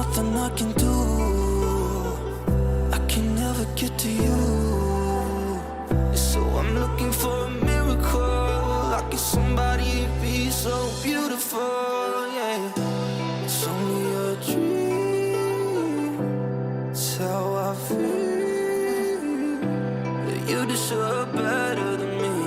nothing I can do. I can never get to you. So I'm looking for a miracle. I get somebody to be so beautiful, yeah. It's only a dream, it's how I feel. That you deserve better than me.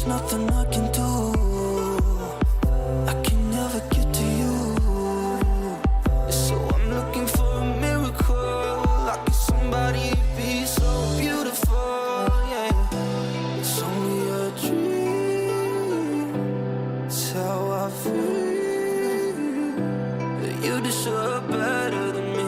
Nothing I can do. I can never get to you. So I'm looking for a miracle. I get somebody to be so beautiful, yeah. It's only a dream, it's how I feel. That you deserve better than me.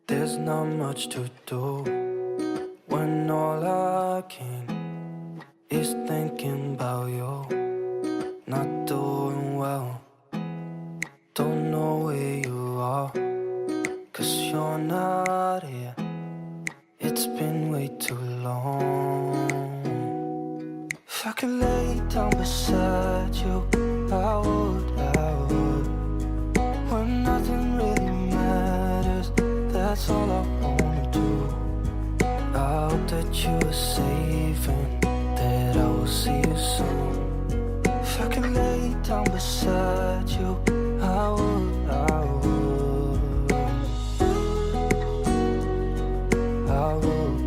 There's not much to do when all I can is thinking about you. Not doing well, don't know where you are, 'cause you're not here. It's been way too long. If I could lay down beside you, I would, when nothing really matters. That's all I wanna do. I hope that you are safe and that I will see you soon. If I could lay down beside you, I would, I would, I would,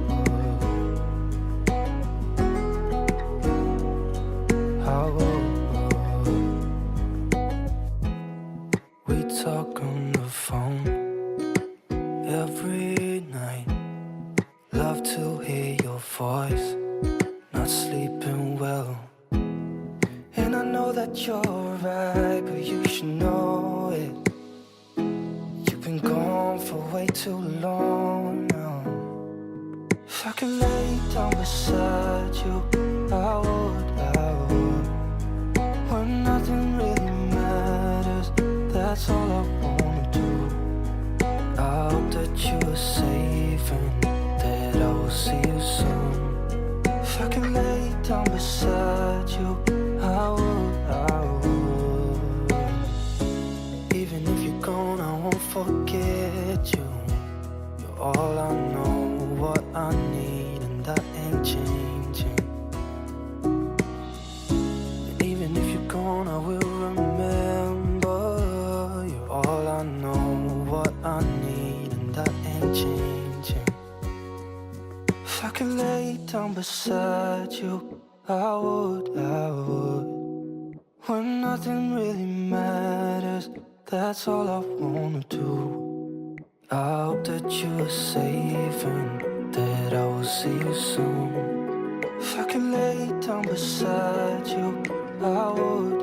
I would. We talk on the phone every night. Love to hear your voice. Not sleeping well, and I know that you're right, but you should know it. You've been gone for way too long now. If I could lay down beside you, I would, when nothing really matters. That's all I wanna do. I hope that you are safe and that I will see you soon. If I can lay down beside you, I would, I would. Even if you're gone, I won't forget you. You're all I know, what I need, and that ain't changing. And even if you're gone, I will remember. You're all I know, what I need, and that ain't changing. If I could lay down beside you, I would, when nothing really matters. That's all I wanna do. I hope that you are safe and that I will see you soon. If I could lay down beside you, I would,